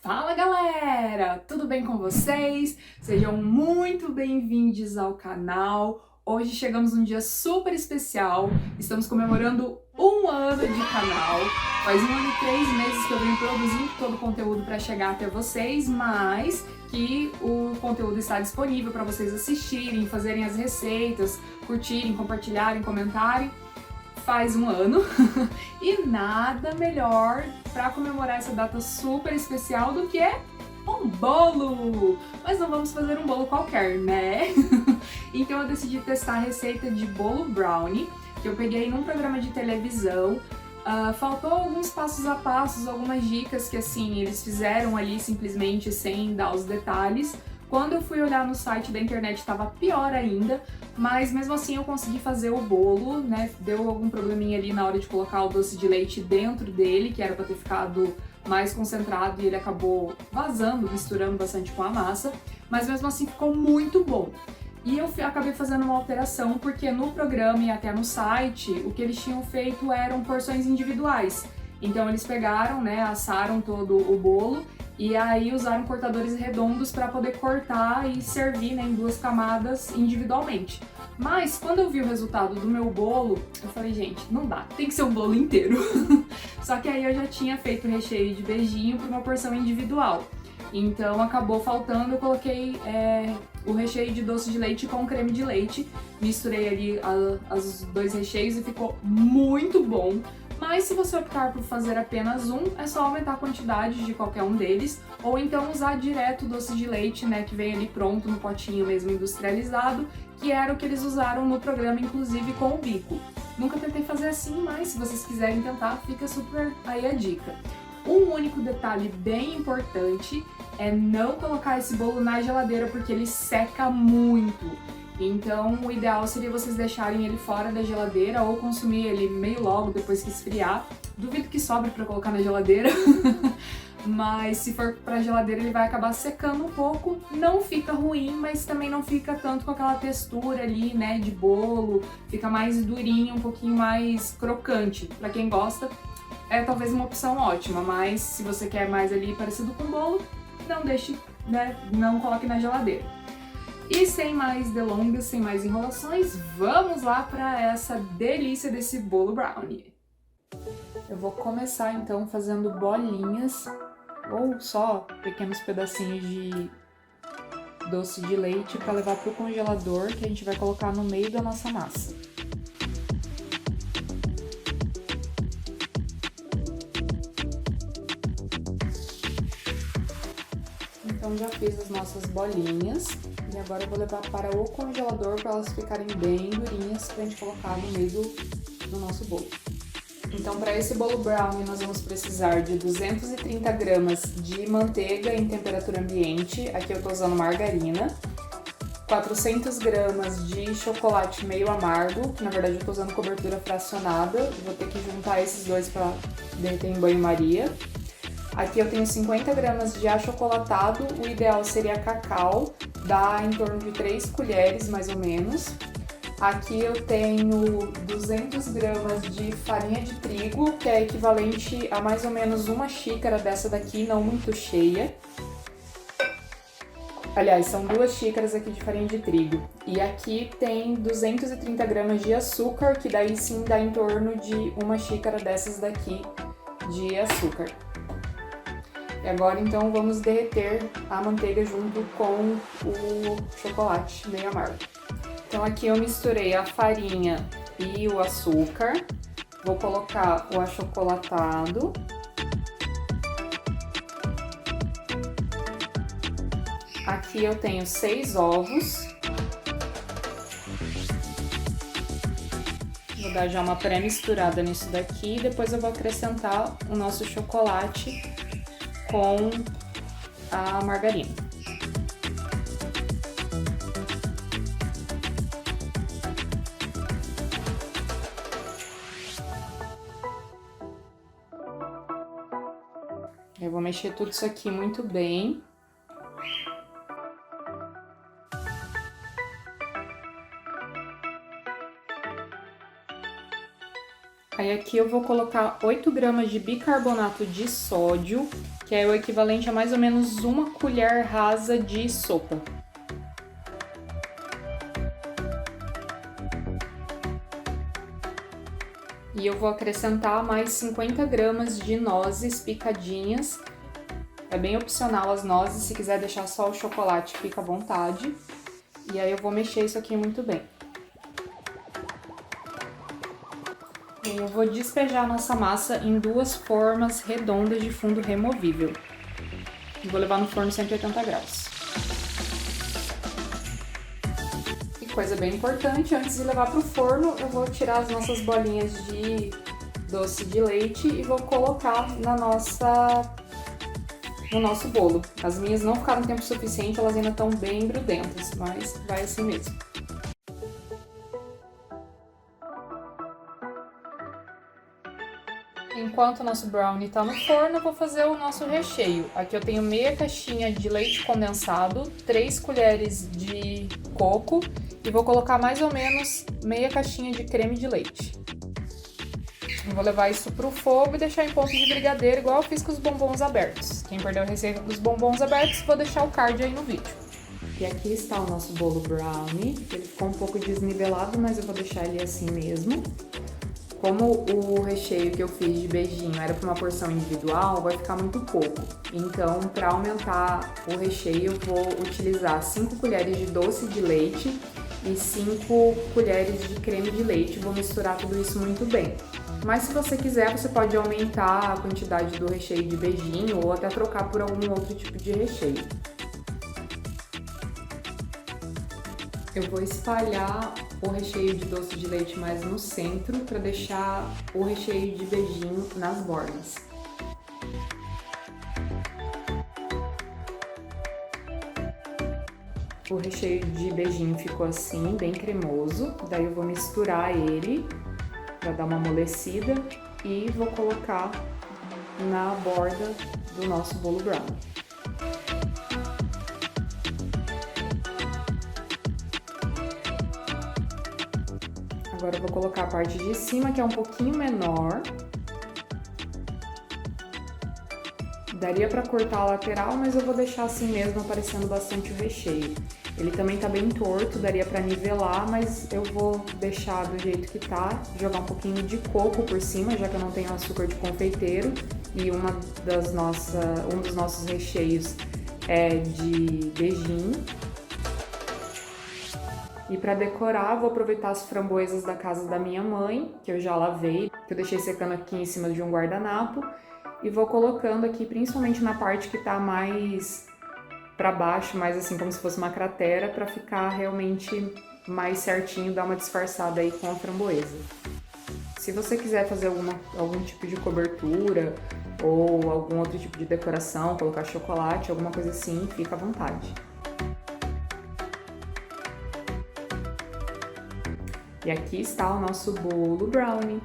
Fala galera, tudo bem com vocês? Sejam muito bem-vindos ao canal. Hoje chegamos num dia super especial, estamos comemorando um ano de canal. Faz 1 ano e 3 meses que eu venho produzindo todo o conteúdo para chegar até vocês, mas que o conteúdo está disponível para vocês assistirem, fazerem as receitas, curtirem, compartilharem, comentarem. Faz 1 ano e nada melhor para comemorar essa data super especial do que um bolo! Mas não vamos fazer um bolo qualquer, né? Então eu decidi testar a receita de bolo brownie, que eu peguei num programa de televisão. Faltou alguns passos a passos, algumas dicas que assim eles fizeram ali simplesmente sem dar os detalhes. Quando eu fui olhar no site da internet estava pior ainda, mas mesmo assim eu consegui fazer o bolo, né? Deu algum probleminha ali na hora de colocar o doce de leite dentro dele, que era para ter ficado mais concentrado e ele acabou vazando, misturando bastante com a massa, mas mesmo assim ficou muito bom. E eu acabei fazendo uma alteração porque no programa e até no site o que eles tinham feito eram porções individuais. Então eles pegaram, né, assaram todo o bolo e aí usaram cortadores redondos para poder cortar e servir, né, em 2 camadas individualmente. Mas quando eu vi o resultado do meu bolo, eu falei, gente, não dá, tem que ser um bolo inteiro. Só que aí eu já tinha feito o recheio de beijinho para uma porção individual. Então acabou faltando, eu coloquei o recheio de doce de leite com creme de leite. Misturei ali os 2 recheios e ficou muito bom. Mas se você optar por fazer apenas um, é só aumentar a quantidade de qualquer um deles, ou então usar direto o doce de leite, né, que vem ali pronto no potinho mesmo industrializado, que era o que eles usaram no programa, inclusive com o bico. Nunca tentei fazer assim, mas se vocês quiserem tentar, fica super aí a dica. Um único detalhe bem importante é não colocar esse bolo na geladeira porque ele seca muito. Então o ideal seria vocês deixarem ele fora da geladeira ou consumir ele meio logo depois que esfriar. Duvido que sobre para colocar na geladeira, mas se for para a geladeira ele vai acabar secando um pouco. Não fica ruim, mas também não fica tanto com aquela textura ali, né, de bolo. Fica mais durinho, um pouquinho mais crocante. Para quem gosta, é talvez uma opção ótima, mas se você quer mais ali parecido com bolo, não deixe, né, não coloque na geladeira. E sem mais delongas, sem mais enrolações, vamos lá para essa delícia desse bolo brownie. Eu vou começar então fazendo bolinhas ou só pequenos pedacinhos de doce de leite para levar para o congelador, que a gente vai colocar no meio da nossa massa. Então já fiz as nossas bolinhas e agora eu vou levar para o congelador para elas ficarem bem durinhas para a gente colocar no meio do nosso bolo. Então para esse bolo brownie nós vamos precisar de 230 gramas de manteiga em temperatura ambiente, aqui eu estou usando margarina, 400 gramas de chocolate meio amargo, que na verdade eu estou usando cobertura fracionada, vou ter que juntar esses dois para derreter em banho-maria. Aqui eu tenho 50 gramas de achocolatado, o ideal seria cacau, dá em torno de 3 colheres mais ou menos. Aqui eu tenho 200 gramas de farinha de trigo, que é equivalente a mais ou menos 1 xícara dessa daqui, não muito cheia. Aliás, são 2 xícaras aqui de farinha de trigo. E aqui tem 230 gramas de açúcar, que daí sim dá em torno de 1 xícara dessas daqui de açúcar. E agora então vamos derreter a manteiga junto com o chocolate meio amargo. Então aqui eu misturei a farinha e o açúcar, vou colocar o achocolatado. Aqui eu tenho 6 ovos. Vou dar já uma pré-misturada nisso daqui e depois eu vou acrescentar o nosso chocolate com a margarina. Eu vou mexer tudo isso aqui muito bem. Aí aqui eu vou colocar 8 gramas de bicarbonato de sódio, que é o equivalente a mais ou menos uma colher rasa de sopa. E eu vou acrescentar mais 50 gramas de nozes picadinhas. É bem opcional as nozes, se quiser deixar só o chocolate, fica à vontade. E aí eu vou mexer isso aqui muito bem. E eu vou despejar a nossa massa em 2 formas redondas de fundo removível. E vou levar no forno 180 graus. E coisa bem importante, antes de levar para o forno, eu vou tirar as nossas bolinhas de doce de leite e vou colocar no nosso bolo. As minhas não ficaram tempo suficiente, elas ainda estão bem grudentas, mas vai assim mesmo. Enquanto o nosso brownie está no forno, eu vou fazer o nosso recheio. Aqui eu tenho meia caixinha de leite condensado, 3 colheres de coco e vou colocar mais ou menos meia caixinha de creme de leite. Eu vou levar isso pro fogo e deixar em ponto de brigadeiro, igual eu fiz com os bombons abertos. Quem perdeu a receita dos bombons abertos, vou deixar o card aí no vídeo. E aqui está o nosso bolo brownie. Ele ficou um pouco desnivelado, mas eu vou deixar ele assim mesmo. Como o recheio que eu fiz de beijinho era para uma porção individual, vai ficar muito pouco. Então, para aumentar o recheio, eu vou utilizar 5 colheres de doce de leite e 5 colheres de creme de leite. Vou misturar tudo isso muito bem. Mas se você quiser, você pode aumentar a quantidade do recheio de beijinho ou até trocar por algum outro tipo de recheio. Eu vou espalhar o recheio de doce de leite mais no centro para deixar o recheio de beijinho nas bordas. O recheio de beijinho ficou assim, bem cremoso. Daí eu vou misturar ele para dar uma amolecida e vou colocar na borda do nosso bolo brownie. Agora eu vou colocar a parte de cima, que é um pouquinho menor. Daria pra cortar a lateral, mas eu vou deixar assim mesmo, aparecendo bastante o recheio. Ele também tá bem torto, daria pra nivelar, mas eu vou deixar do jeito que tá. Jogar um pouquinho de coco por cima, já que eu não tenho açúcar de confeiteiro. E um dos nossos recheios é de beijinho. E para decorar, vou aproveitar as framboesas da casa da minha mãe, que eu já lavei, que eu deixei secando aqui em cima de um guardanapo, e vou colocando aqui, principalmente na parte que tá mais para baixo, mais assim como se fosse uma cratera, para ficar realmente mais certinho, dar uma disfarçada aí com a framboesa. Se você quiser fazer algum tipo de cobertura ou algum outro tipo de decoração, colocar chocolate, alguma coisa assim, fica à vontade. E aqui está o nosso bolo brownie.